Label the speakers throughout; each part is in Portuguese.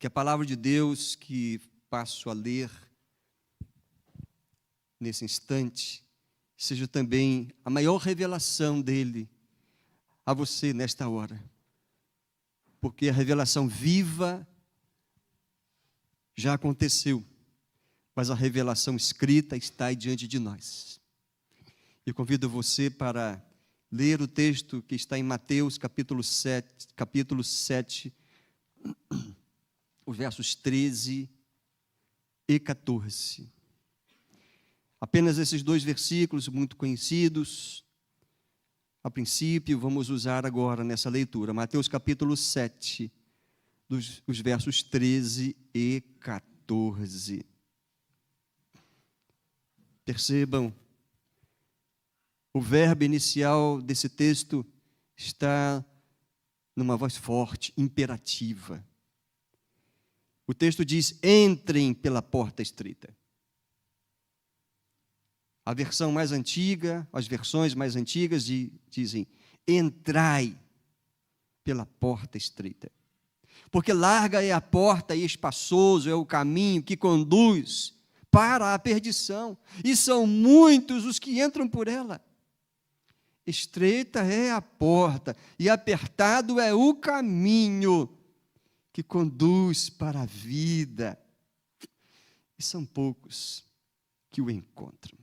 Speaker 1: Que a palavra de Deus que passo a ler nesse instante seja também a maior revelação dele a você nesta hora. Porque a revelação viva já aconteceu, mas a revelação escrita está aí diante de nós. Eu convido você para ler o texto que está em Mateus capítulo 7, os versos 13 e 14. Apenas esses dois versículos muito conhecidos. A princípio, vamos usar agora nessa leitura. Mateus capítulo 7, os versos 13 e 14. Percebam, o verbo inicial desse texto está numa voz forte, imperativa. O texto diz: entrem pela porta estreita. A versão mais antiga, as versões mais antigas dizem: entrai pela porta estreita. Porque larga é a porta e espaçoso é o caminho que conduz para a perdição, e são muitos os que entram por ela. Estreita é a porta e apertado é o caminho que conduz para a vida, e são poucos que o encontram.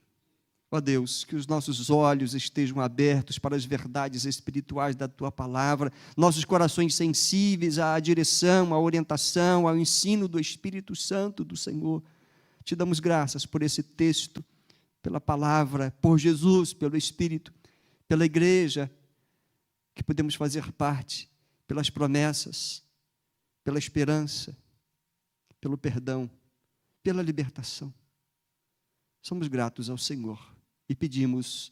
Speaker 1: Ó Deus, que os nossos olhos estejam abertos para as verdades espirituais da Tua palavra, nossos corações sensíveis à direção, à orientação, ao ensino do Espírito Santo do Senhor. Te damos graças por esse texto, pela palavra, por Jesus, pelo Espírito, pela igreja, que podemos fazer parte, pelas promessas, pela esperança, pelo perdão, pela libertação. Somos gratos ao Senhor e pedimos: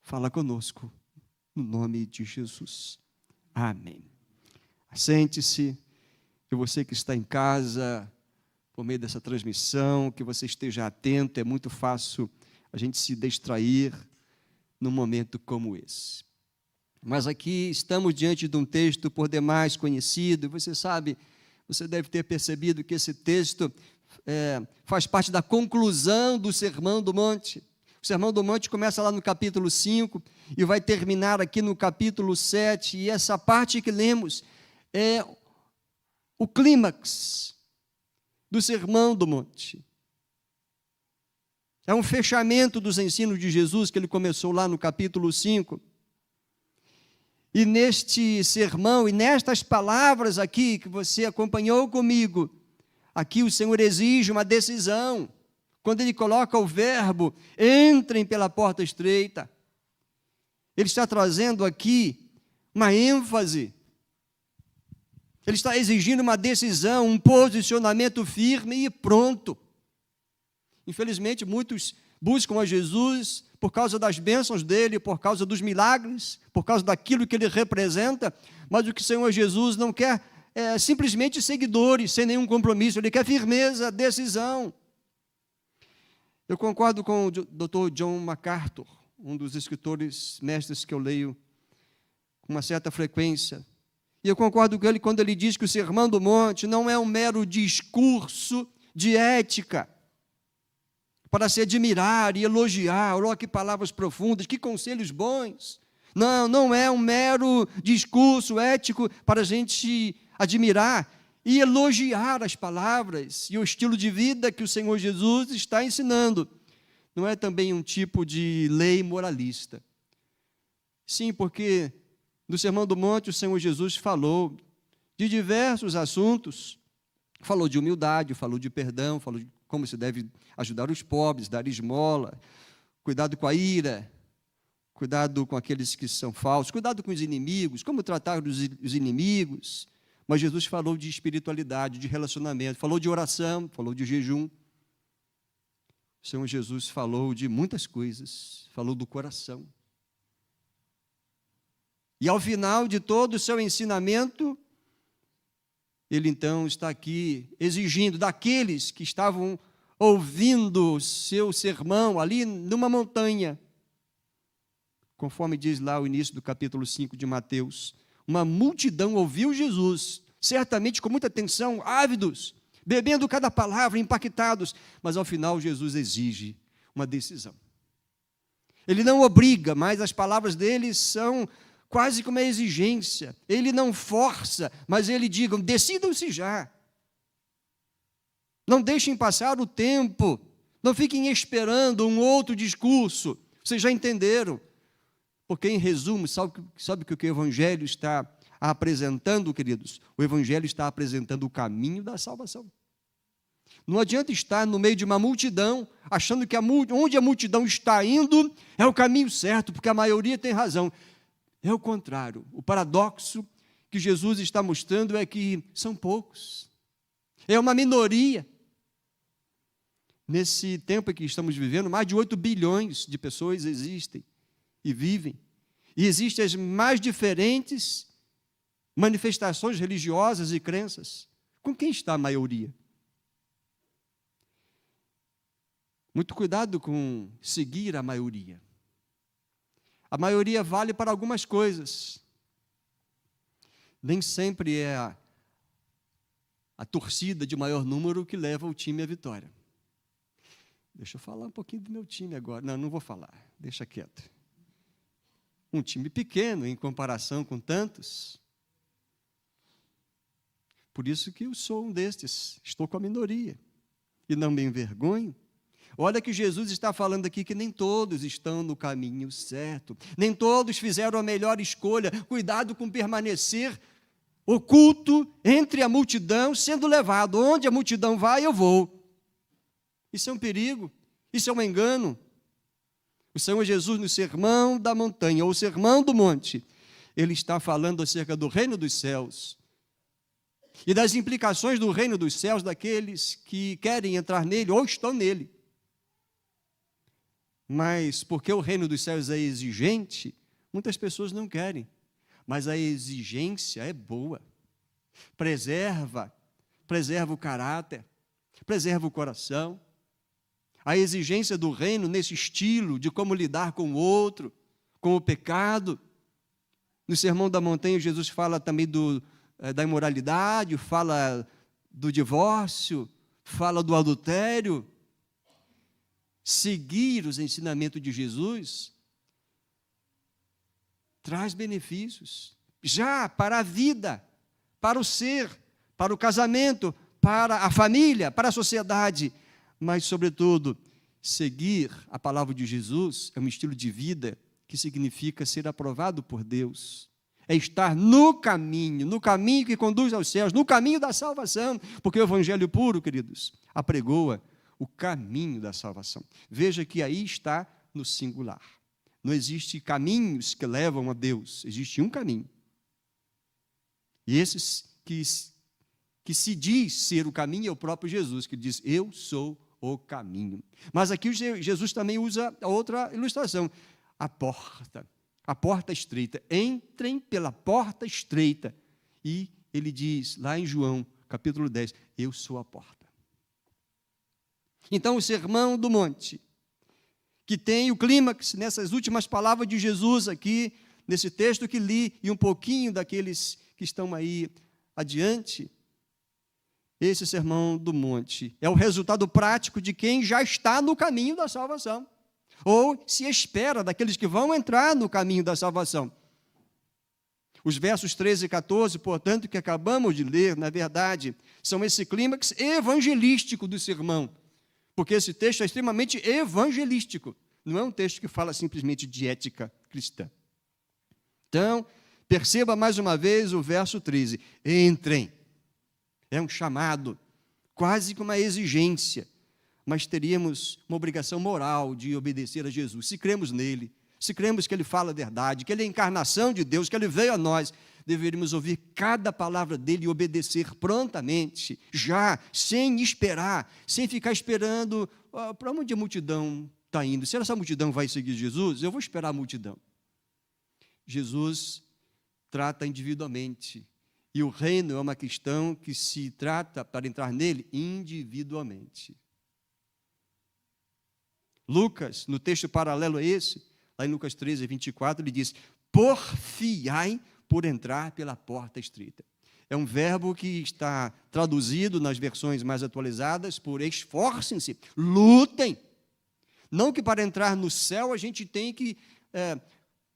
Speaker 1: fala conosco, no nome de Jesus. Amém. Assente-se, que você que está em casa, por meio dessa transmissão, que você esteja atento. É muito fácil a gente se distrair num momento como esse. Mas aqui estamos diante de um texto por demais conhecido, e você sabe, você deve ter percebido que esse texto faz parte da conclusão do Sermão do Monte. O Sermão do Monte começa lá no capítulo 5 e vai terminar aqui no capítulo 7, e essa parte que lemos é o clímax do Sermão do Monte. É um fechamento dos ensinos de Jesus que ele começou lá no capítulo 5. E neste sermão e nestas palavras aqui que você acompanhou comigo, aqui o Senhor exige uma decisão. Quando Ele coloca o verbo, entrem pela porta estreita, Ele está trazendo aqui uma ênfase. Ele está exigindo uma decisão, um posicionamento firme e pronto. Infelizmente, muitos buscam a Jesus por causa das bênçãos dele, por causa dos milagres, por causa daquilo que ele representa, mas o que o Senhor Jesus não quer é simplesmente seguidores, sem nenhum compromisso. Ele quer firmeza, decisão. Eu concordo com o Dr. John MacArthur, um dos escritores mestres que eu leio com uma certa frequência. E eu concordo com ele quando ele diz que o Sermão do Monte não é um mero discurso de ética, para se admirar e elogiar. Olha que palavras profundas, que conselhos bons. Não, não é um mero discurso ético para a gente admirar e elogiar as palavras e o estilo de vida que o Senhor Jesus está ensinando. Não é também um tipo de lei moralista. Sim, porque no Sermão do Monte o Senhor Jesus falou de diversos assuntos. Falou de humildade, falou de perdão, falou de como se deve ajudar os pobres, dar esmola, cuidado com a ira, cuidado com aqueles que são falsos, cuidado com os inimigos, como tratar os inimigos. Mas Jesus falou de espiritualidade, de relacionamento, falou de oração, falou de jejum. O Senhor Jesus falou de muitas coisas, falou do coração. E ao final de todo o seu ensinamento, ele então está aqui exigindo daqueles que estavam ouvindo o seu sermão ali numa montanha, conforme diz lá o início do capítulo 5 de Mateus, uma multidão ouviu Jesus, certamente com muita atenção, ávidos, bebendo cada palavra, impactados, mas ao final Jesus exige uma decisão. Ele não obriga, mas as palavras dele são quase como uma exigência. Ele não força, mas ele diz: decidam-se já. Não deixem passar o tempo, não fiquem esperando um outro discurso. Vocês já entenderam. Porque, em resumo, sabe o que o Evangelho está apresentando, queridos? O Evangelho está apresentando o caminho da salvação. Não adianta estar no meio de uma multidão, achando que onde a multidão está indo é o caminho certo, porque a maioria tem razão. É o contrário. O paradoxo que Jesus está mostrando é que são poucos. É uma minoria. Nesse tempo em que estamos vivendo, mais de 8 bilhões de pessoas existem e vivem. E existem as mais diferentes manifestações religiosas e crenças. Com quem está a maioria? Muito cuidado com seguir a maioria. A maioria vale para algumas coisas. Nem sempre é a torcida de maior número que leva o time à vitória. Deixa eu falar um pouquinho do meu time agora. Não vou falar, deixa quieto. Um time pequeno em comparação com tantos. Por isso que eu sou um destes, estou com a minoria. E não me envergonho. Olha que Jesus está falando aqui que nem todos estão no caminho certo, nem todos fizeram a melhor escolha. Cuidado com permanecer oculto entre a multidão, sendo levado. Onde a multidão vai, eu vou. Isso é um perigo, isso é um engano. O Senhor Jesus, no Sermão da Montanha, ou Sermão do Monte, ele está falando acerca do reino dos céus e das implicações do reino dos céus daqueles que querem entrar nele ou estão nele. Mas porque o reino dos céus é exigente, muitas pessoas não querem. Mas a exigência é boa. Preserva o caráter, preserva o coração. A exigência do reino nesse estilo de como lidar com o outro, com o pecado. No Sermão da Montanha, Jesus fala também da imoralidade, fala do divórcio, fala do adultério. Seguir os ensinamentos de Jesus traz benefícios, já para a vida, para o ser, para o casamento, para a família, para a sociedade, mas, sobretudo, seguir a palavra de Jesus é um estilo de vida que significa ser aprovado por Deus, é estar no caminho que conduz aos céus, no caminho da salvação, porque o Evangelho puro, queridos, apregoa o caminho da salvação. Veja que aí está no singular. Não existe caminhos que levam a Deus, existe um caminho. E esses que se diz ser o caminho é o próprio Jesus, que diz: eu sou o caminho. Mas aqui Jesus também usa a outra ilustração, a porta estreita. Entrem pela porta estreita. E ele diz lá em João, capítulo 10, eu sou a porta. Então, o Sermão do Monte, que tem o clímax nessas últimas palavras de Jesus aqui, nesse texto que li, e um pouquinho daqueles que estão aí adiante, esse Sermão do Monte é o resultado prático de quem já está no caminho da salvação, ou se espera daqueles que vão entrar no caminho da salvação. Os versos 13 e 14, portanto, que acabamos de ler, na verdade, são esse clímax evangelístico do sermão, porque esse texto é extremamente evangelístico, não é um texto que fala simplesmente de ética cristã. Então, perceba mais uma vez o verso 13, entrem. É um chamado, quase que uma exigência, mas teríamos uma obrigação moral de obedecer a Jesus, se cremos nele, se cremos que ele fala a verdade, que ele é a encarnação de Deus, que ele veio a nós, deveríamos ouvir cada palavra dele e obedecer prontamente, já, sem esperar, sem ficar esperando para onde a multidão está indo. Se essa multidão vai seguir Jesus, eu vou esperar a multidão. Jesus trata individualmente, e o reino é uma questão que se trata para entrar nele individualmente. Lucas, no texto paralelo a esse, lá em Lucas 13, 24, ele diz: porfiai por entrar pela porta estreita. É um verbo que está traduzido nas versões mais atualizadas por esforcem-se, lutem. Não que para entrar no céu a gente tem que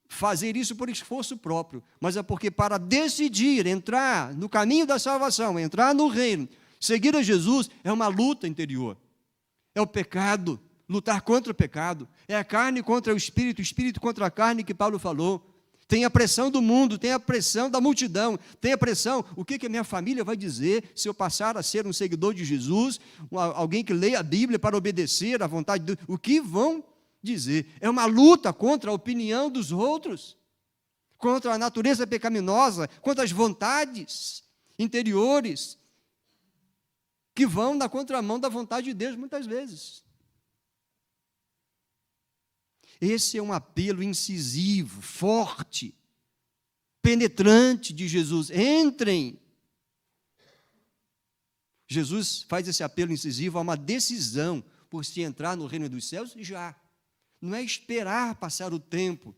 Speaker 1: fazer isso por esforço próprio, mas é porque para decidir entrar no caminho da salvação, entrar no reino, seguir a Jesus, é uma luta interior. É o pecado, lutar contra o pecado. É a carne contra o espírito contra a carne que Paulo falou. Tem a pressão do mundo, tem a pressão da multidão, tem a pressão, o que a minha família vai dizer se eu passar a ser um seguidor de Jesus, alguém que leia a Bíblia para obedecer à vontade de Deus, o que vão dizer? É uma luta contra a opinião dos outros, contra a natureza pecaminosa, contra as vontades interiores, que vão na contramão da vontade de Deus muitas vezes. Esse é um apelo incisivo, forte, penetrante de Jesus. Entrem. Jesus faz esse apelo incisivo a uma decisão por se entrar no reino dos céus já. Não é esperar passar o tempo.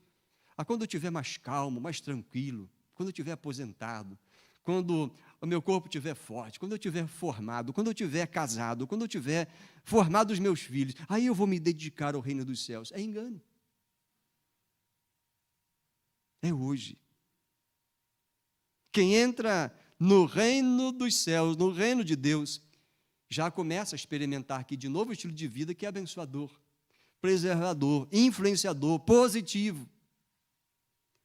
Speaker 1: Quando eu estiver mais calmo, mais tranquilo, quando eu estiver aposentado, quando o meu corpo estiver forte, quando eu estiver formado, quando eu estiver casado, quando eu tiver formado os meus filhos, aí eu vou me dedicar ao reino dos céus. É engano. É hoje. Quem entra no reino dos céus, no reino de Deus, já começa a experimentar aqui de novo um estilo de vida que é abençoador, preservador, influenciador, positivo.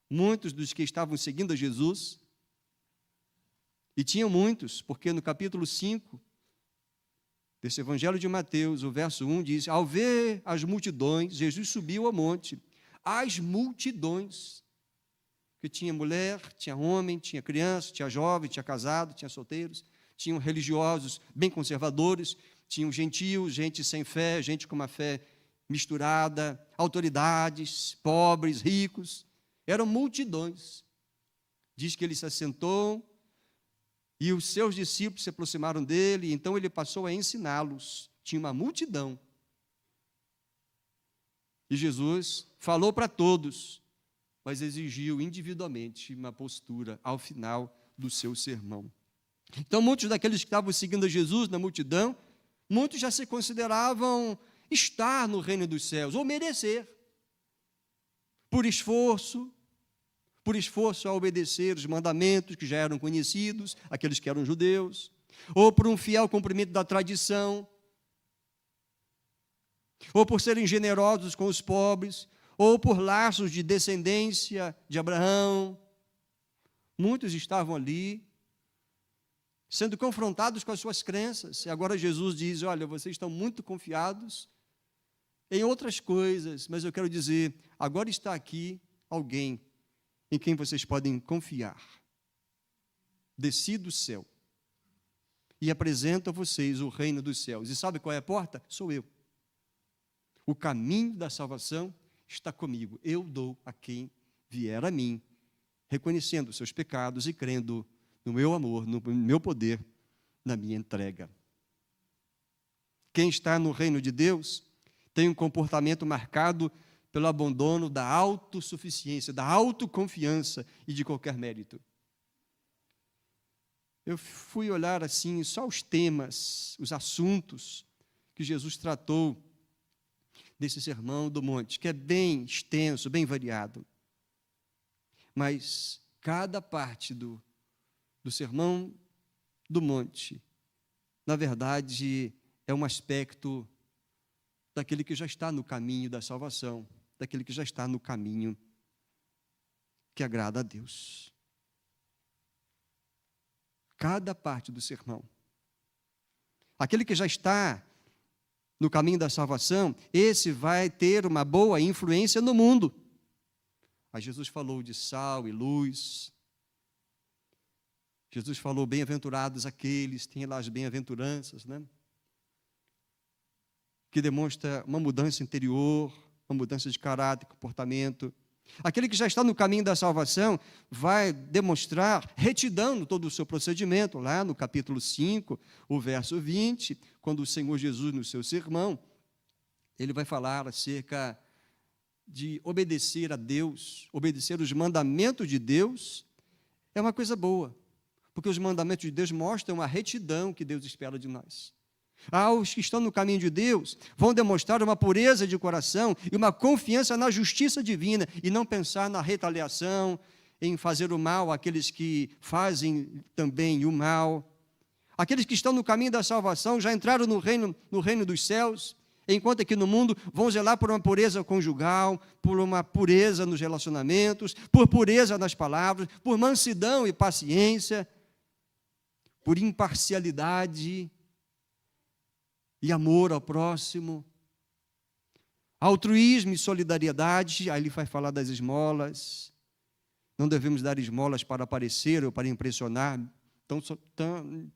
Speaker 1: Muitos dos que estavam seguindo a Jesus, e tinham muitos, porque no capítulo 5 desse Evangelho de Mateus, o verso 1 diz: ao ver as multidões, Jesus subiu ao monte. As multidões, que tinha mulher, tinha homem, tinha criança, tinha jovem, tinha casado, tinha solteiros, tinham religiosos bem conservadores, tinham gentios, gente sem fé, gente com uma fé misturada, autoridades, pobres, ricos, eram multidões. Diz que ele se assentou e os seus discípulos se aproximaram dele, e então ele passou a ensiná-los. Tinha uma multidão. E Jesus falou para todos, mas exigiu individualmente uma postura ao final do seu sermão. Então, muitos daqueles que estavam seguindo a Jesus na multidão, muitos já se consideravam estar no reino dos céus, ou merecer, por esforço a obedecer os mandamentos que já eram conhecidos, aqueles que eram judeus, ou por um fiel cumprimento da tradição, ou por serem generosos com os pobres, ou por laços de descendência de Abraão. Muitos estavam ali, sendo confrontados com as suas crenças. E agora Jesus diz: olha, vocês estão muito confiados em outras coisas, mas eu quero dizer, agora está aqui alguém em quem vocês podem confiar. Desci do céu e apresento a vocês o reino dos céus. E sabe qual é a porta? Sou eu. O caminho da salvação está comigo. Eu dou a quem vier a mim, reconhecendo os seus pecados e crendo no meu amor, no meu poder, na minha entrega. Quem está no reino de Deus tem um comportamento marcado pelo abandono da autossuficiência, da autoconfiança e de qualquer mérito. Eu fui olhar assim só os temas, os assuntos que Jesus tratou desse sermão do monte, que é bem extenso, bem variado. Mas cada parte do sermão do monte, na verdade, é um aspecto daquele que já está no caminho da salvação, daquele que já está no caminho que agrada a Deus. Cada parte do sermão. Aquele que já está no caminho da salvação, esse vai ter uma boa influência no mundo. Aí Jesus falou de sal e luz. Jesus falou, bem-aventurados aqueles, tem lá as bem-aventuranças, né? Que demonstra uma mudança interior, uma mudança de caráter, comportamento. Aquele que já está no caminho da salvação vai demonstrar retidão no todo o seu procedimento, lá no capítulo 5, o verso 20, quando o Senhor Jesus, no seu sermão, ele vai falar acerca de obedecer a Deus, obedecer os mandamentos de Deus, é uma coisa boa, Porque os mandamentos de Deus mostram a retidão que Deus espera de nós. Os que estão no caminho de Deus vão demonstrar uma pureza de coração e uma confiança na justiça divina e não pensar na retaliação, em fazer o mal àqueles que fazem também o mal. Aqueles que estão no caminho da salvação já entraram no reino dos céus, enquanto aqui no mundo vão zelar por uma pureza conjugal, por uma pureza nos relacionamentos, por pureza nas palavras, por mansidão e paciência, por imparcialidade e amor ao próximo, altruísmo e solidariedade. Aí ele vai falar das esmolas. Não devemos dar esmolas para aparecer ou para impressionar,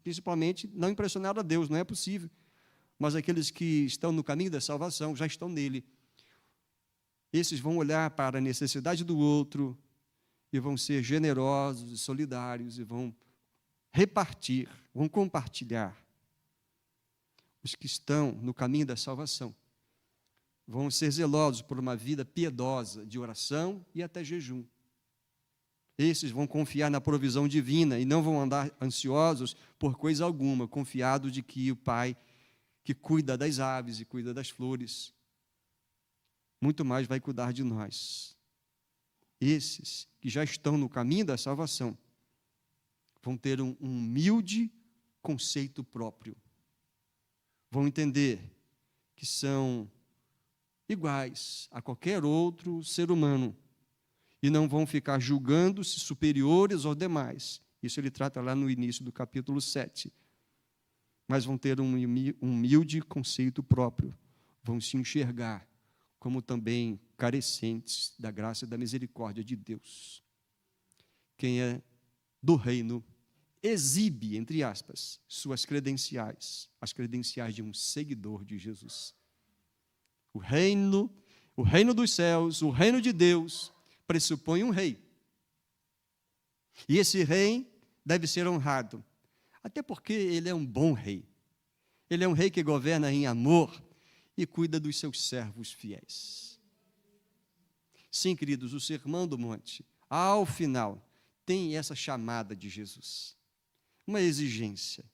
Speaker 1: principalmente não impressionar a Deus, não é possível. Mas aqueles que estão no caminho da salvação já estão nele. Esses vão olhar para a necessidade do outro e vão ser generosos e solidários e vão repartir, vão compartilhar. Os que estão no caminho da salvação vão ser zelosos por uma vida piedosa de oração e até jejum. Esses vão confiar na provisão divina e não vão andar ansiosos por coisa alguma, confiados de que o Pai, que cuida das aves e cuida das flores, muito mais vai cuidar de nós. Esses que já estão no caminho da salvação vão ter um humilde conceito próprio. Vão entender que são iguais a qualquer outro ser humano e não vão ficar julgando-se superiores aos demais. Isso ele trata lá no início do capítulo 7. Mas vão ter um humilde conceito próprio, vão se enxergar como também carecentes da graça e da misericórdia de Deus. Quem é do reino exibe, entre aspas, suas credenciais, as credenciais de um seguidor de Jesus. O reino dos céus, o reino de Deus, pressupõe um rei. E esse rei deve ser honrado, até porque ele é um bom rei. Ele é um rei que governa em amor e cuida dos seus servos fiéis. Sim, queridos, o Sermão do Monte, ao final, tem essa chamada de Jesus. Uma exigência.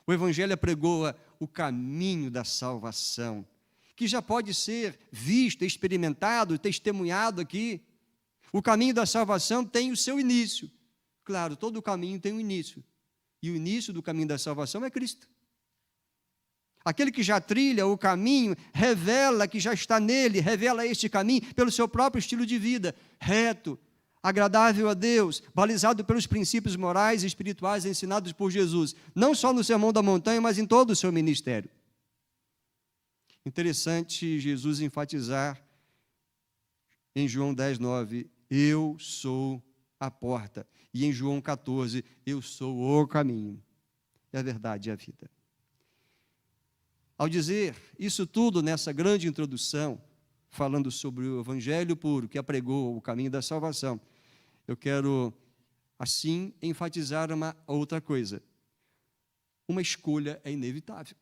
Speaker 1: O Evangelho apregoa o caminho da salvação, que já pode ser visto, experimentado, testemunhado aqui. O caminho da salvação tem o seu início. Claro, todo caminho tem um início. E o início do caminho da salvação é Cristo. Aquele que já trilha o caminho, revela que já está nele, revela este caminho pelo seu próprio estilo de vida, reto, agradável a Deus, balizado pelos princípios morais e espirituais ensinados por Jesus, não só no Sermão da Montanha, mas em todo o seu ministério. Interessante Jesus enfatizar em João 10:9, eu sou a porta. E em João 14, eu sou o caminho, a verdade e a vida. Ao dizer isso tudo nessa grande introdução, falando sobre o Evangelho puro, que apregou o caminho da salvação, eu quero, assim, enfatizar uma outra coisa. Uma escolha é inevitável.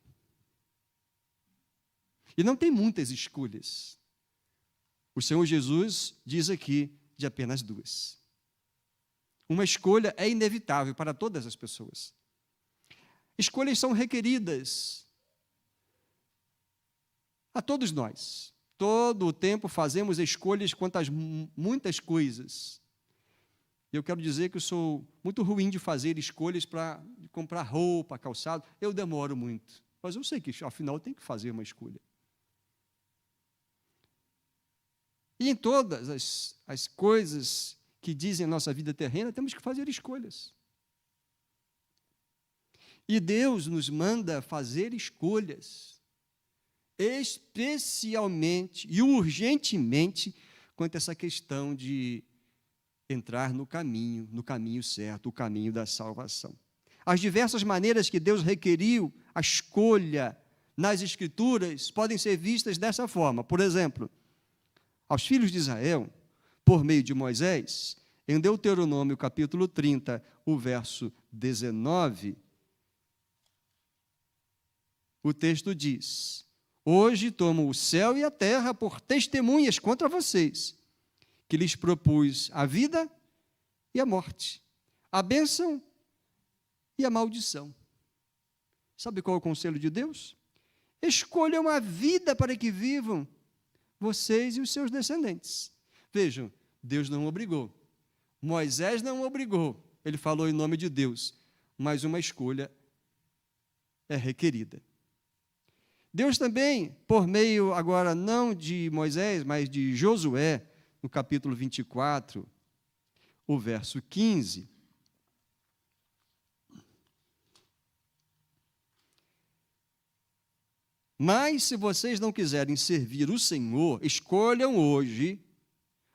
Speaker 1: E não tem muitas escolhas. O Senhor Jesus diz aqui de apenas duas. Uma escolha é inevitável para todas as pessoas. Escolhas são requeridas a todos nós. Todo o tempo fazemos escolhas quanto às muitas coisas. Eu quero dizer que eu sou muito ruim de fazer escolhas para comprar roupa, calçado. Eu demoro muito. Mas eu sei que, afinal, eu tenho que fazer uma escolha. E em todas as coisas que dizem a nossa vida terrena, temos que fazer escolhas. E Deus nos manda fazer escolhas, especialmente e urgentemente, quanto a essa questão de entrar no caminho certo, o caminho da salvação. As diversas maneiras que Deus requeriu a escolha nas Escrituras podem ser vistas dessa forma. Por exemplo, aos filhos de Israel, por meio de Moisés, em Deuteronômio capítulo 30, o verso 19, o texto diz: hoje tomo o céu e a terra por testemunhas contra vocês, que lhes propus a vida e a morte, a bênção e a maldição. Sabe qual é o conselho de Deus? Escolham a vida para que vivam vocês e os seus descendentes. Vejam, Deus não obrigou. Moisés não obrigou. Ele falou em nome de Deus. Mas uma escolha é requerida. Deus também, por meio agora não de Moisés, mas de Josué, no capítulo 24, o verso 15. Mas se vocês não quiserem servir o Senhor, escolham hoje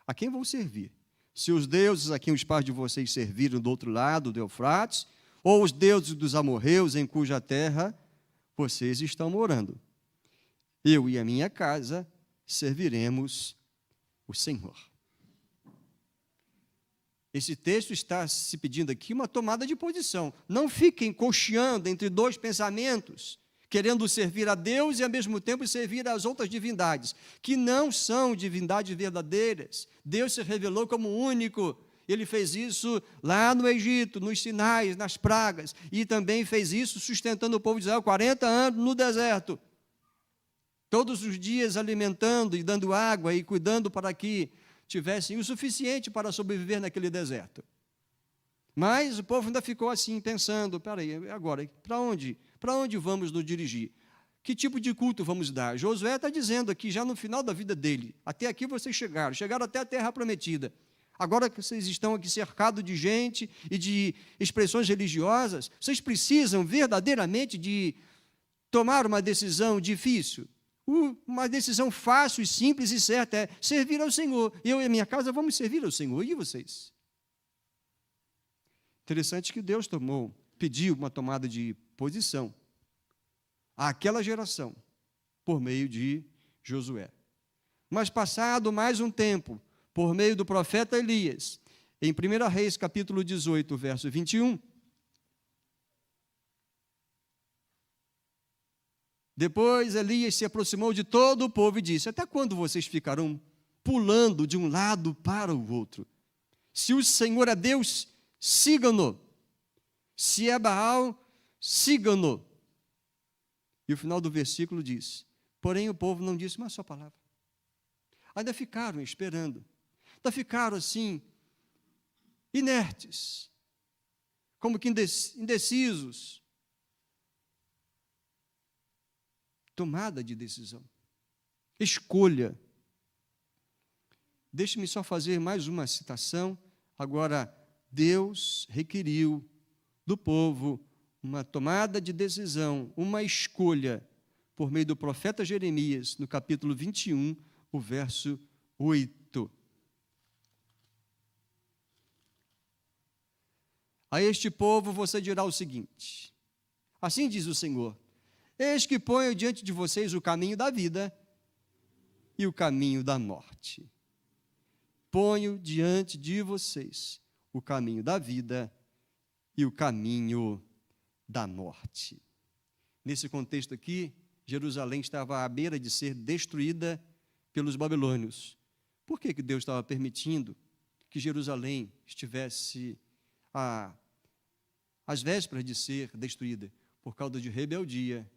Speaker 1: a quem vão servir. Se os deuses a quem os pais de vocês serviram do outro lado do Eufrates, ou os deuses dos amorreus em cuja terra vocês estão morando. Eu e a minha casa serviremos o Senhor. Esse texto está se pedindo aqui uma tomada de posição. Não fiquem cocheando entre dois pensamentos, querendo servir a Deus e, ao mesmo tempo, servir às outras divindades, que não são divindades verdadeiras. Deus se revelou como único. Ele fez isso lá no Egito, nos Sinais, nas pragas, e também fez isso sustentando o povo de Israel 40 anos no deserto. Todos os dias alimentando e dando água e cuidando para que tivessem o suficiente para sobreviver naquele deserto. Mas o povo ainda ficou assim, pensando, peraí, agora, para onde? Para onde vamos nos dirigir? Que tipo de culto vamos dar? Josué está dizendo aqui, já no final da vida dele, até aqui vocês chegaram até a terra prometida. Agora que vocês estão aqui cercados de gente e de expressões religiosas, vocês precisam verdadeiramente de tomar uma decisão difícil. Uma decisão fácil e simples e certa é servir ao Senhor. Eu e a minha casa vamos servir ao Senhor. E vocês? Interessante que Deus pediu uma tomada de posição àquela geração por meio de Josué. Mas passado mais um tempo, por meio do profeta Elias, em 1 Reis, capítulo 18, verso 21, depois Elias se aproximou de todo o povo e disse: até quando vocês ficarão pulando de um lado para o outro? Se o Senhor é Deus, sigam-no. Se é Baal, sigam-no. E o final do versículo diz: porém o povo não disse uma só palavra. Ainda ficaram esperando. Ainda ficaram assim, inertes, como que indecisos. Tomada de decisão. Escolha. Deixe-me só fazer mais uma citação. Agora, Deus requeriu do povo uma tomada de decisão, uma escolha, por meio do profeta Jeremias, no capítulo 21, o verso 8. A este povo você dirá o seguinte: assim diz o Senhor, eis que ponho diante de vocês o caminho da vida e o caminho da morte. Ponho diante de vocês o caminho da vida e o caminho da morte. Nesse contexto aqui, Jerusalém estava à beira de ser destruída pelos babilônios. Por que Deus estava permitindo que Jerusalém estivesse às vésperas de ser destruída? Por causa de rebeldia,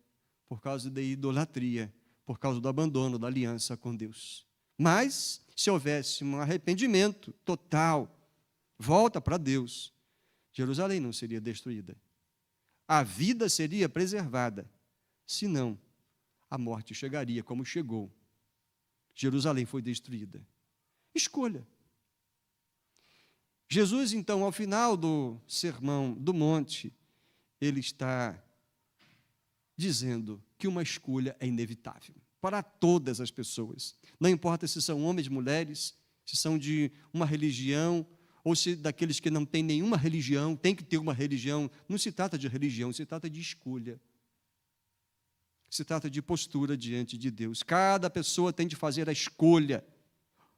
Speaker 1: por causa da idolatria, por causa do abandono da aliança com Deus. Mas, se houvesse um arrependimento total, volta para Deus, Jerusalém não seria destruída. A vida seria preservada, senão a morte chegaria como chegou. Jerusalém foi destruída. Escolha. Jesus, então, ao final do Sermão do Monte, ele está dizendo que uma escolha é inevitável para todas as pessoas. Não importa se são homens, mulheres, se são de uma religião, ou se daqueles que não têm nenhuma religião, tem que ter uma religião. Não se trata de religião, se trata de escolha. Se trata de postura diante de Deus. Cada pessoa tem de fazer a escolha,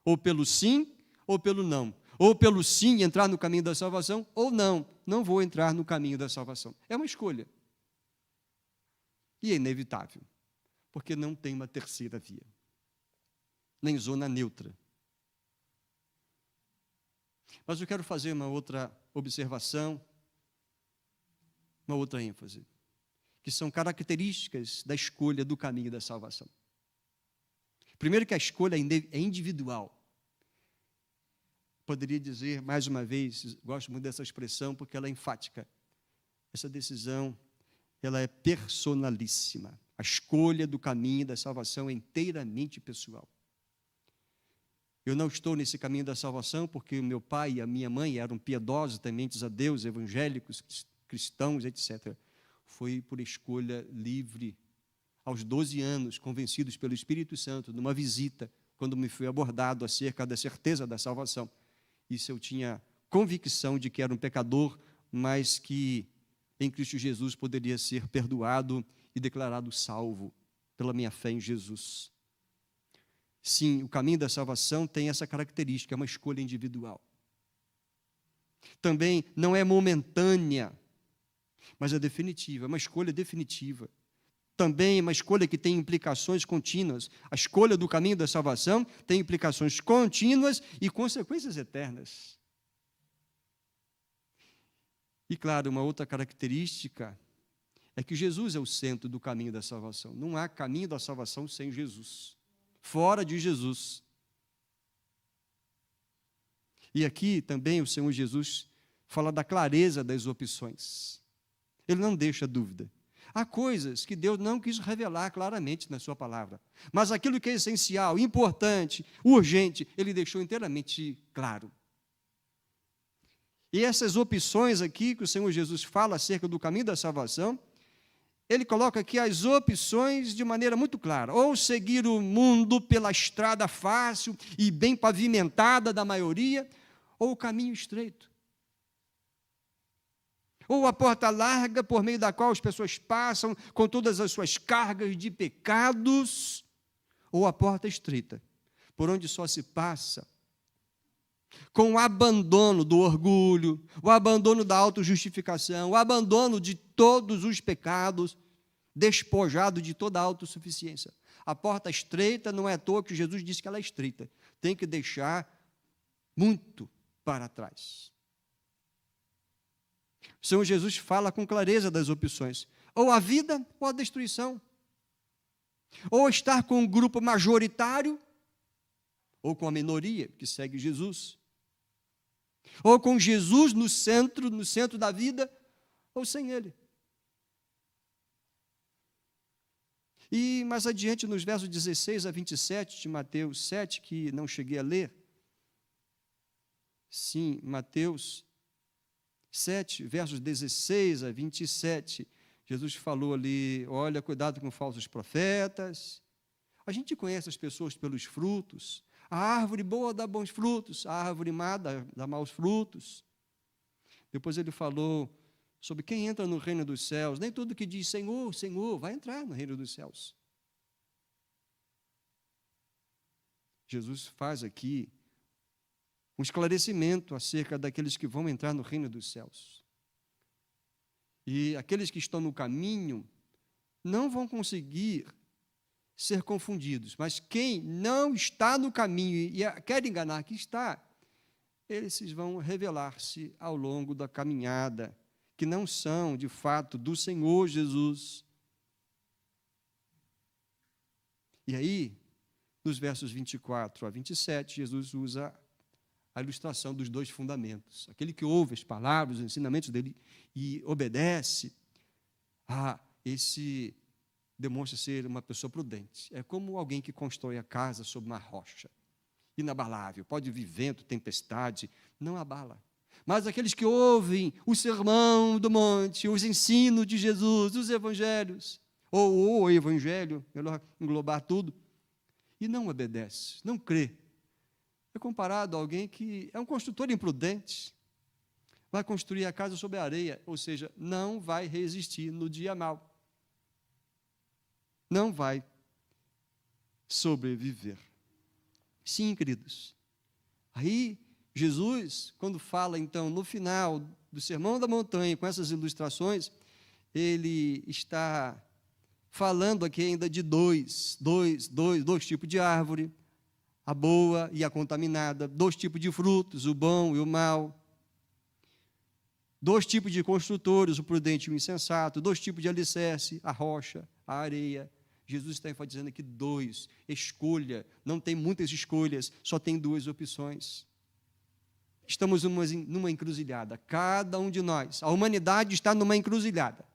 Speaker 1: ou pelo sim, ou pelo não. Ou pelo sim, entrar no caminho da salvação, ou não vou entrar no caminho da salvação. É uma escolha. E é inevitável, porque não tem uma terceira via, nem zona neutra. Mas eu quero fazer uma outra observação. uma outra ênfase, que são características da escolha do caminho da salvação. Primeiro, que a escolha é individual. Poderia dizer, mais uma vez, gosto muito dessa expressão, porque ela é enfática. Essa decisão, ela é personalíssima. A escolha do caminho da salvação é inteiramente pessoal. Eu não estou nesse caminho da salvação porque o meu pai e a minha mãe eram piedosos, tementes a Deus, evangélicos, cristãos, etc. Foi por escolha livre. Aos 12 anos, convencidos pelo Espírito Santo, numa visita, quando me fui abordado acerca da certeza da salvação. Isso eu tinha convicção de que era um pecador, mas que em Cristo Jesus poderia ser perdoado e declarado salvo pela minha fé em Jesus. Sim, o caminho da salvação tem essa característica, é uma escolha individual. Também não é momentânea, mas é definitiva, é uma escolha definitiva. Também é uma escolha que tem implicações contínuas. A escolha do caminho da salvação tem implicações contínuas e consequências eternas. E, claro, uma outra característica é que Jesus é o centro do caminho da salvação. Não há caminho da salvação sem Jesus. Fora de Jesus. E aqui também o Senhor Jesus fala da clareza das opções. Ele não deixa dúvida. Há coisas que Deus não quis revelar claramente na sua palavra. Mas aquilo que é essencial, importante, urgente, Ele deixou inteiramente claro. E essas opções aqui que o Senhor Jesus fala acerca do caminho da salvação, Ele coloca aqui as opções de maneira muito clara. Ou seguir o mundo pela estrada fácil e bem pavimentada da maioria, ou o caminho estreito. Ou a porta larga por meio da qual as pessoas passam com todas as suas cargas de pecados, ou a porta estreita, por onde só se passa com o abandono do orgulho, o abandono da autojustificação, o abandono de todos os pecados, despojado de toda a autossuficiência. A porta estreita não é à toa que Jesus disse que ela é estreita. Tem que deixar muito para trás. O Senhor Jesus fala com clareza das opções. Ou a vida ou a destruição. Ou estar com um grupo majoritário, ou com a minoria que segue Jesus. Ou com Jesus no centro da vida, ou sem Ele. E mais adiante, nos versos 16 a 27 de Mateus 7, que não cheguei a ler. Sim, Mateus 7, versos 16 a 27, Jesus falou ali, olha, cuidado com falsos profetas. A gente conhece as pessoas pelos frutos. A árvore boa dá bons frutos, a árvore má dá maus frutos. Depois ele falou sobre quem entra no reino dos céus. Nem tudo que diz Senhor, Senhor, vai entrar no reino dos céus. Jesus faz aqui um esclarecimento acerca daqueles que vão entrar no reino dos céus. E aqueles que estão no caminho não vão conseguir ser confundidos, mas quem não está no caminho e quer enganar que está, esses vão revelar-se ao longo da caminhada, que não são, de fato, do Senhor Jesus. E aí, nos versos 24 a 27, Jesus usa a ilustração dos dois fundamentos. Aquele que ouve as palavras, os ensinamentos dele e obedece, esse demonstra ser uma pessoa prudente. É como alguém que constrói a casa sobre uma rocha, inabalável. Pode vir vento, tempestade, não abala. Mas aqueles que ouvem o sermão do monte, os ensinos de Jesus, os evangelhos, ou o evangelho, melhor englobar tudo, e não obedece, não crê, é comparado a alguém que é um construtor imprudente, vai construir a casa sobre a areia, ou seja, não vai resistir no dia mau. Não vai sobreviver. Sim, queridos. Aí, Jesus, quando fala, então, no final do Sermão da Montanha, com essas ilustrações, ele está falando aqui ainda de dois tipos de árvore, a boa e a contaminada, dois tipos de frutos, o bom e o mau. Dois tipos de construtores, o prudente e o insensato. Dois tipos de alicerce, a rocha, a areia. Jesus está enfatizando aqui dois. Escolha. Não tem muitas escolhas, só tem duas opções. Estamos numa encruzilhada. Cada um de nós. A humanidade está numa encruzilhada.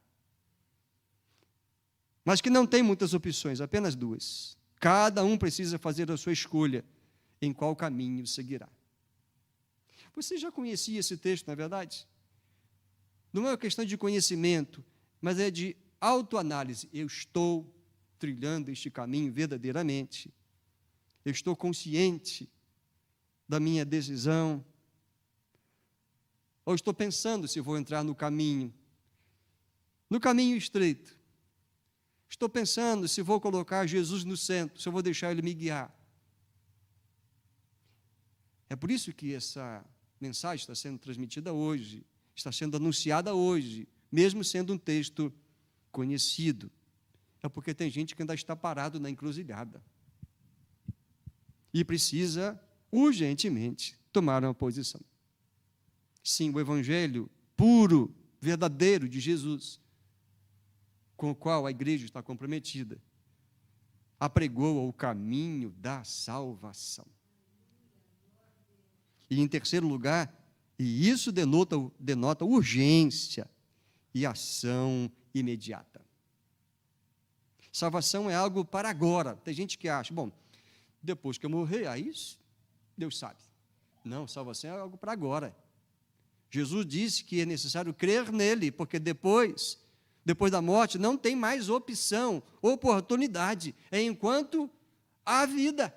Speaker 1: Mas que não tem muitas opções, apenas duas. Cada um precisa fazer a sua escolha em qual caminho seguirá. Você já conhecia esse texto, não é verdade? Não é uma questão de conhecimento, mas é de autoanálise. Eu estou trilhando este caminho verdadeiramente. Eu estou consciente da minha decisão. Ou estou pensando se vou entrar no caminho estreito. Estou pensando se vou colocar Jesus no centro, se eu vou deixar Ele me guiar. É por isso que essa mensagem está sendo transmitida hoje, está sendo anunciada hoje, mesmo sendo um texto conhecido. É porque tem gente que ainda está parado na encruzilhada e precisa urgentemente tomar uma posição. Sim, o evangelho puro, verdadeiro de Jesus, com o qual a igreja está comprometida, apregou o caminho da salvação. E em terceiro lugar, e isso denota urgência e ação imediata. Salvação é algo para agora. Tem gente que acha, bom, depois que eu morrer, aí Deus sabe. Não, salvação é algo para agora. Jesus disse que é necessário crer nele, porque depois da morte, não tem mais opção, oportunidade, é enquanto há vida.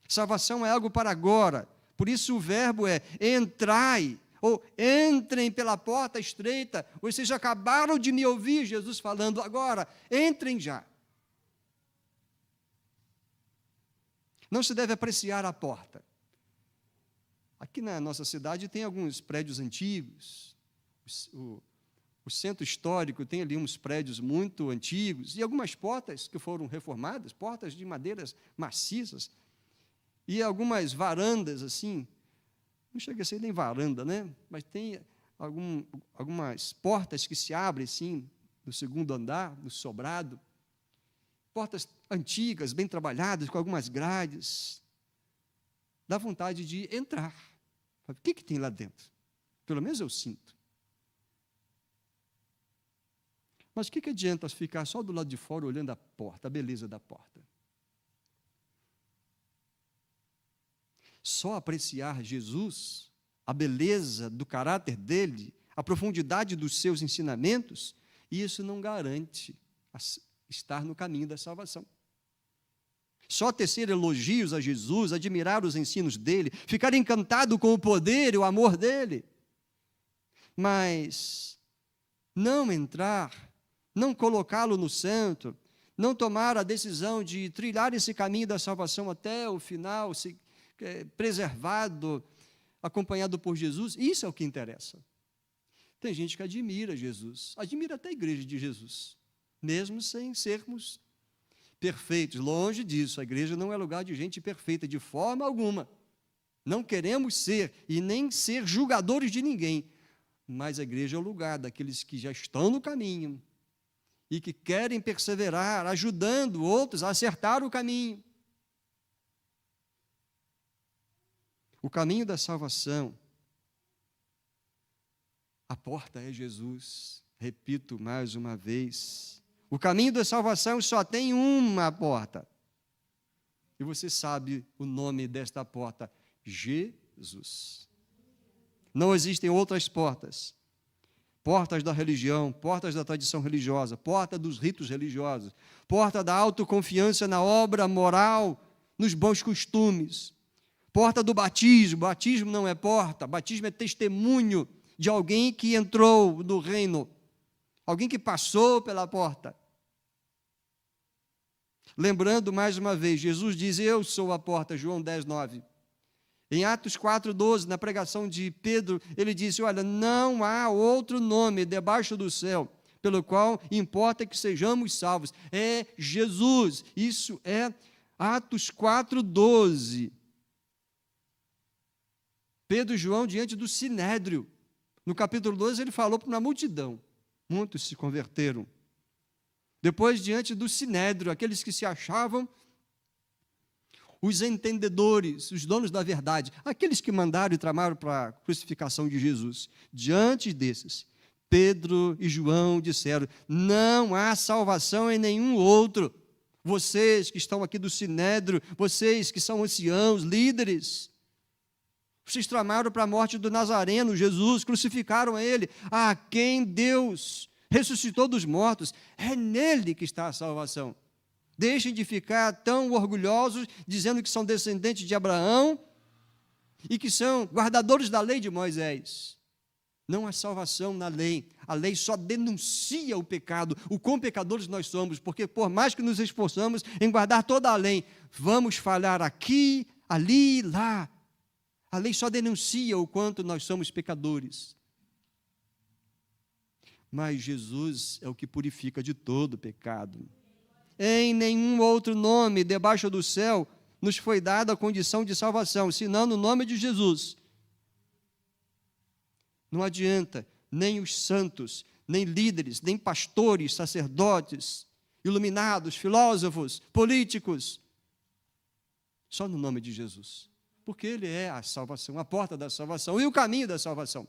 Speaker 1: Salvação é algo para agora. Por isso o verbo é entrai, ou entrem pela porta estreita. Vocês já acabaram de me ouvir Jesus falando agora, entrem já. Não se deve apreciar a porta. Aqui na nossa cidade tem alguns prédios antigos, o centro histórico tem ali uns prédios muito antigos, e algumas portas que foram reformadas, portas de madeiras maciças, e algumas varandas assim, não chega a ser nem varanda, né? Mas tem algumas portas que se abrem assim, no segundo andar, no sobrado, portas antigas, bem trabalhadas, com algumas grades. Dá vontade de entrar. O que tem lá dentro? Pelo menos eu sinto. Mas o que adianta ficar só do lado de fora olhando a porta, a beleza da porta? Só apreciar Jesus, a beleza do caráter dele, a profundidade dos seus ensinamentos, isso não garante estar no caminho da salvação. Só tecer elogios a Jesus, admirar os ensinos dele, ficar encantado com o poder e o amor dele, mas não entrar, não colocá-lo no centro, não tomar a decisão de trilhar esse caminho da salvação até o final, preservado, acompanhado por Jesus, isso é o que interessa. Tem gente que admira Jesus, admira até a igreja de Jesus, mesmo sem sermos perfeitos. Longe disso, a igreja não é lugar de gente perfeita, de forma alguma. Não queremos ser, e nem ser julgadores de ninguém, mas a igreja é o lugar daqueles que já estão no caminho, e que querem perseverar, ajudando outros a acertar o caminho. O caminho da salvação, a porta é Jesus. Repito mais uma vez, o caminho da salvação só tem uma porta. E você sabe o nome desta porta, Jesus. Não existem outras portas. Portas da religião, portas da tradição religiosa, porta dos ritos religiosos, porta da autoconfiança na obra moral, nos bons costumes, porta do batismo. Batismo não é porta, batismo é testemunho de alguém que entrou no reino, alguém que passou pela porta. Lembrando mais uma vez, Jesus diz, eu sou a porta, João 10:9. Em Atos 4:12, na pregação de Pedro, ele disse, olha, não há outro nome debaixo do céu, pelo qual importa que sejamos salvos. É Jesus. Isso é Atos 4:12. Pedro e João diante do Sinédrio, No capítulo 12, ele falou para uma multidão. Muitos se converteram. Depois, diante do sinédrio, aqueles que se achavam os entendedores, os donos da verdade, aqueles que mandaram e tramaram para a crucificação de Jesus. Diante desses, Pedro e João disseram: não há salvação em nenhum outro. Vocês que estão aqui do sinédrio, vocês que são anciãos, líderes, vocês tramaram para a morte do Nazareno, Jesus, crucificaram ele, a quem Deus ressuscitou dos mortos. É nele que está a salvação. Deixem de ficar tão orgulhosos, dizendo que são descendentes de Abraão e que são guardadores da lei de Moisés. Não há salvação na lei. A lei só denuncia o pecado, o quão pecadores nós somos, porque por mais que nos esforçamos em guardar toda a lei, vamos falhar aqui, ali, lá. A lei só denuncia o quanto nós somos pecadores. Mas Jesus é o que purifica de todo pecado. Em nenhum outro nome debaixo do céu nos foi dada a condição de salvação, senão no nome de Jesus. Não adianta, nem os santos, nem líderes, nem pastores, sacerdotes, iluminados, filósofos, políticos, só no nome de Jesus. Porque Ele é a salvação, a porta da salvação e o caminho da salvação.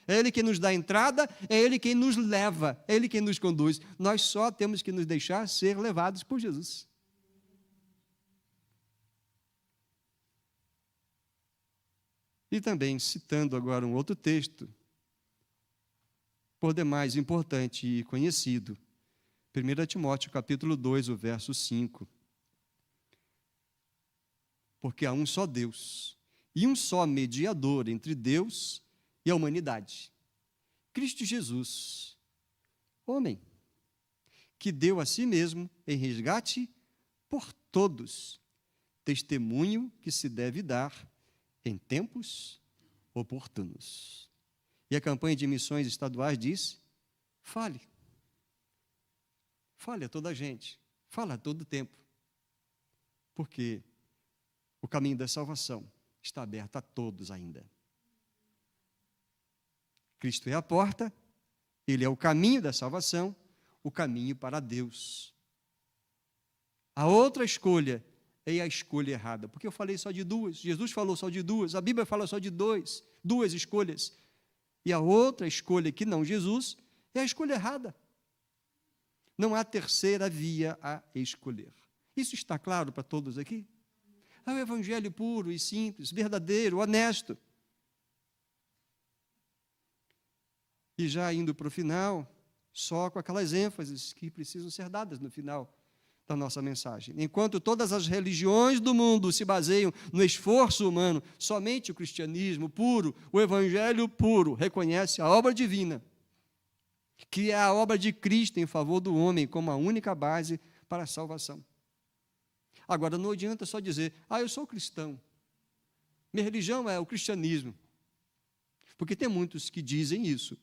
Speaker 1: É Ele quem nos dá a entrada, é Ele quem nos leva, é Ele quem nos conduz. Nós só temos que nos deixar ser levados por Jesus. E também, citando agora um outro texto, por demais importante e conhecido, 1 Timóteo, capítulo 2, o verso 5. Porque há um só Deus e um só mediador entre Deus e a humanidade, Cristo Jesus, homem, que deu a si mesmo em resgate por todos, testemunho que se deve dar em tempos oportunos. E a campanha de missões estaduais diz: fale a toda a gente, fala a todo tempo, porque o caminho da salvação está aberto a todos ainda. Cristo é a porta, Ele é o caminho da salvação, o caminho para Deus. A outra escolha é a escolha errada, porque eu falei só de duas, Jesus falou só de duas, a Bíblia fala só de duas escolhas. E a outra escolha que não Jesus é a escolha errada. Não há terceira via a escolher. Isso está claro para todos aqui? É o evangelho puro e simples, verdadeiro, honesto. E já indo para o final, só com aquelas ênfases que precisam ser dadas no final da nossa mensagem. Enquanto todas as religiões do mundo se baseiam no esforço humano, somente o cristianismo puro, o evangelho puro, reconhece a obra divina, que é a obra de Cristo em favor do homem, como a única base para a salvação. Agora, não adianta só dizer: eu sou cristão, minha religião é o cristianismo, porque tem muitos que dizem isso,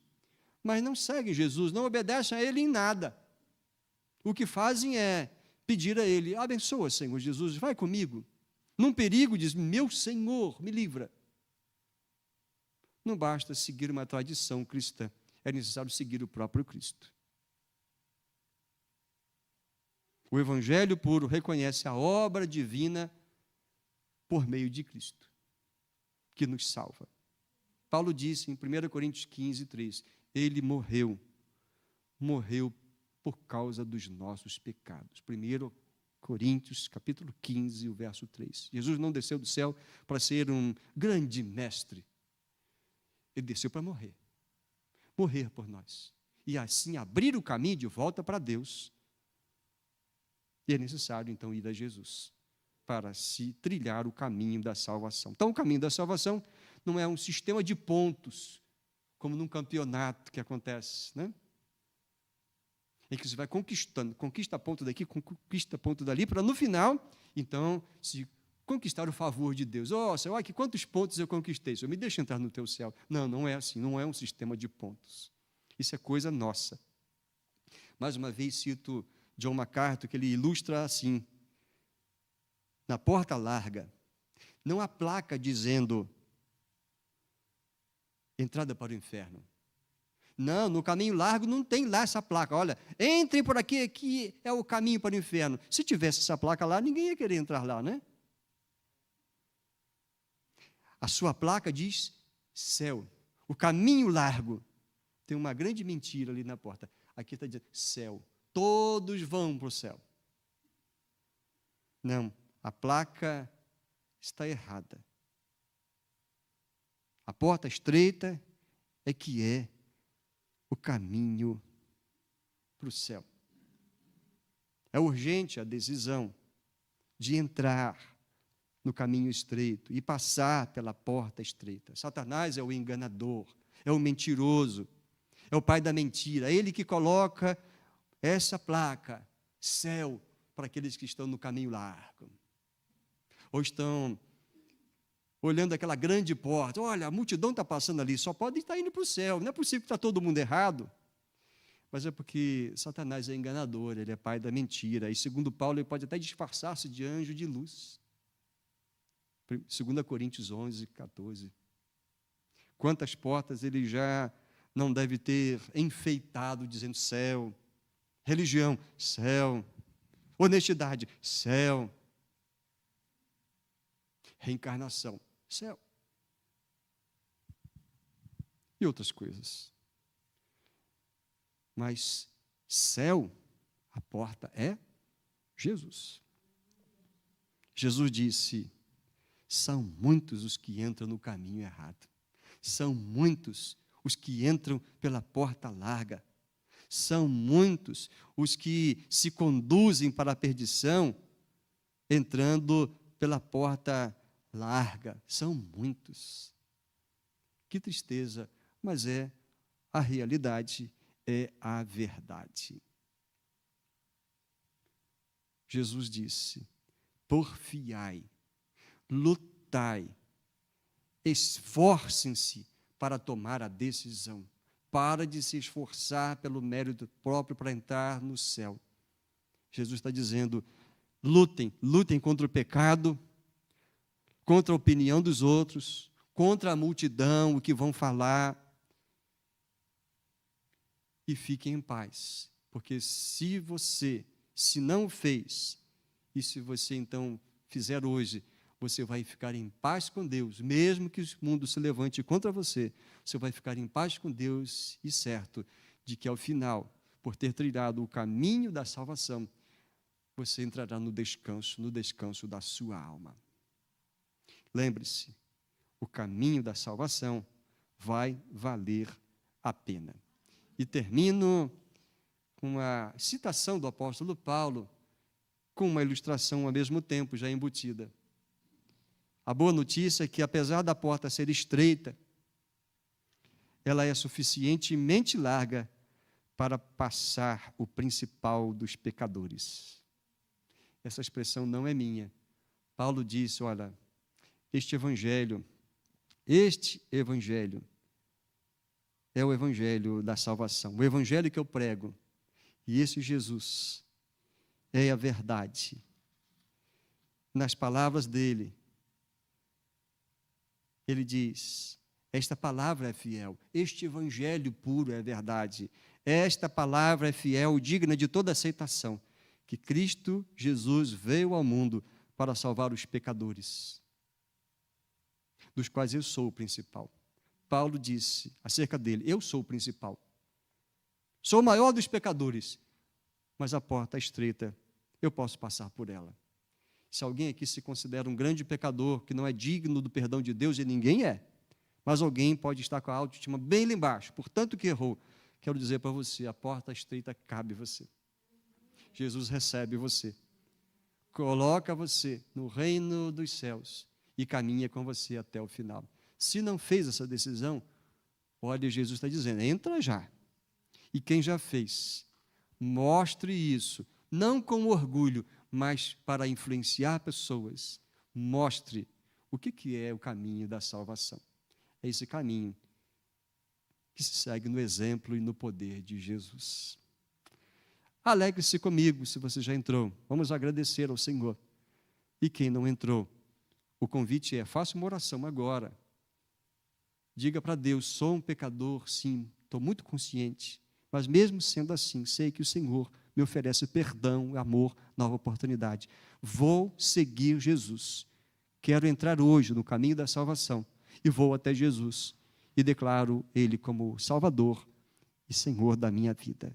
Speaker 1: mas não seguem Jesus, não obedecem a Ele em nada. O que fazem é pedir a Ele: abençoa, Senhor Jesus, vai comigo. Num perigo, diz: meu Senhor, me livra. Não basta seguir uma tradição cristã, é necessário seguir o próprio Cristo. O evangelho puro reconhece a obra divina por meio de Cristo, que nos salva. Paulo disse em 1 Coríntios 15, 3, Ele morreu por causa dos nossos pecados. 1 Coríntios, capítulo 15, o verso 3. Jesus não desceu do céu para ser um grande mestre. Ele desceu para morrer por nós. E assim abrir o caminho de volta para Deus. E é necessário, então, ir a Jesus para se trilhar o caminho da salvação. Então, o caminho da salvação não é um sistema de pontos, como num campeonato que acontece, né? Em que você vai conquistando, conquista ponto daqui, conquista ponto dali, para no final, então, se conquistar o favor de Deus. Senhor, que quantos pontos eu conquistei? Senhor, me deixa entrar no teu céu. Não, não é assim, não é um sistema de pontos. Isso é coisa nossa. Mais uma vez cito John MacArthur, que ele ilustra assim: na porta larga, não há placa dizendo entrada para o inferno, Não, no caminho largo não tem lá essa placa. Olha, entrem por aqui, aqui é o caminho para o inferno. Se tivesse essa placa lá, ninguém ia querer entrar lá, né? A sua placa diz céu. O caminho largo. Tem uma grande mentira ali na porta. Aqui está dizendo céu. Todos vão para o céu. Não, a placa está errada. A porta estreita é que é o caminho para o céu. É urgente a decisão de entrar no caminho estreito e passar pela porta estreita. Satanás é o enganador, é o mentiroso, é o pai da mentira. É ele que coloca essa placa, céu, para aqueles que estão no caminho largo. Ou estão olhando aquela grande porta. Olha, a multidão está passando ali, só pode estar indo para o céu. Não é possível que está todo mundo errado. Mas é porque Satanás é enganador, ele é pai da mentira. E segundo Paulo, ele pode até disfarçar-se de anjo de luz. 2 Coríntios 11, 14. Quantas portas ele já não deve ter enfeitado, dizendo céu, religião, céu, honestidade, céu, reencarnação, céu. E outras coisas. Mas céu, a porta é Jesus. Jesus disse: são muitos os que entram no caminho errado. São muitos os que entram pela porta larga. São muitos os que se conduzem para a perdição, entrando pela porta larga. São muitos. Que tristeza, mas é a realidade, é a verdade. Jesus disse: porfiai, lutai, esforcem-se para tomar a decisão. Para de se esforçar pelo mérito próprio para entrar no céu. Jesus está dizendo: lutem, lutem contra o pecado, contra a opinião dos outros, contra a multidão, o que vão falar, e fiquem em paz, porque se não fez, e se você então fizer hoje, você vai ficar em paz com Deus, mesmo que o mundo se levante contra você, você vai ficar em paz com Deus e certo de que ao final, por ter trilhado o caminho da salvação, você entrará no descanso da sua alma. Lembre-se, o caminho da salvação vai valer a pena. E termino com uma citação do apóstolo Paulo, com uma ilustração ao mesmo tempo já embutida. A boa notícia é que, apesar da porta ser estreita, ela é suficientemente larga para passar o principal dos pecadores. Essa expressão não é minha. Paulo disse: olha, este evangelho é o evangelho da salvação, o evangelho que eu prego, e esse Jesus é a verdade. Nas palavras dele, ele diz: esta palavra é fiel, este evangelho puro é verdade, esta palavra é fiel, digna de toda aceitação, que Cristo Jesus veio ao mundo para salvar os pecadores, dos quais eu sou o principal. Paulo disse acerca dele: eu sou o principal, sou o maior dos pecadores, mas a porta é estreita, eu posso passar por ela. Se alguém aqui se considera um grande pecador, que não é digno do perdão de Deus, e ninguém é, mas alguém pode estar com a autoestima bem lá embaixo, portanto que errou, quero dizer para você: a porta estreita cabe você. Jesus recebe você, coloca você no reino dos céus e caminha com você até o final. Se não fez essa decisão, olha, Jesus está dizendo: entra já. E quem já fez, mostre isso, não com orgulho, mas para influenciar pessoas. Mostre o que é o caminho da salvação. É esse caminho que se segue no exemplo e no poder de Jesus. Alegre-se comigo se você já entrou. Vamos agradecer ao Senhor. E quem não entrou, o convite é: faça uma oração agora. Diga para Deus: sou um pecador, sim, estou muito consciente, mas mesmo sendo assim, sei que o Senhor me oferece perdão, amor, nova oportunidade. Vou seguir Jesus. Quero entrar hoje no caminho da salvação e vou até Jesus e declaro Ele como Salvador e Senhor da minha vida.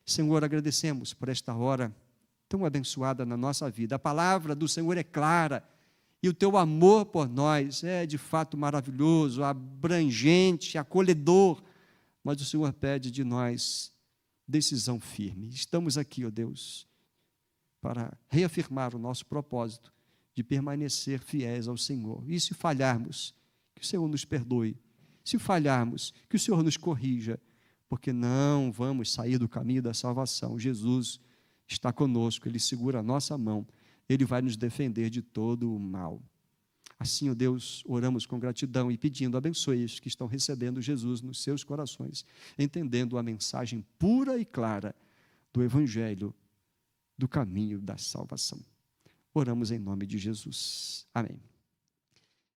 Speaker 1: Senhor, agradecemos por esta hora tão abençoada na nossa vida. A palavra do Senhor é clara e o teu amor por nós é de fato maravilhoso, abrangente, acolhedor, mas o Senhor pede de nós decisão firme. Estamos aqui, ó Deus, para reafirmar o nosso propósito de permanecer fiéis ao Senhor. E se falharmos, que o Senhor nos perdoe. Se falharmos, que o Senhor nos corrija, porque não vamos sair do caminho da salvação. Jesus está conosco, Ele segura a nossa mão, Ele vai nos defender de todo o mal. Assim, ó Deus, oramos com gratidão e pedindo, abençoe os que estão recebendo Jesus nos seus corações, entendendo a mensagem pura e clara do Evangelho, do caminho da salvação. Oramos em nome de Jesus. Amém.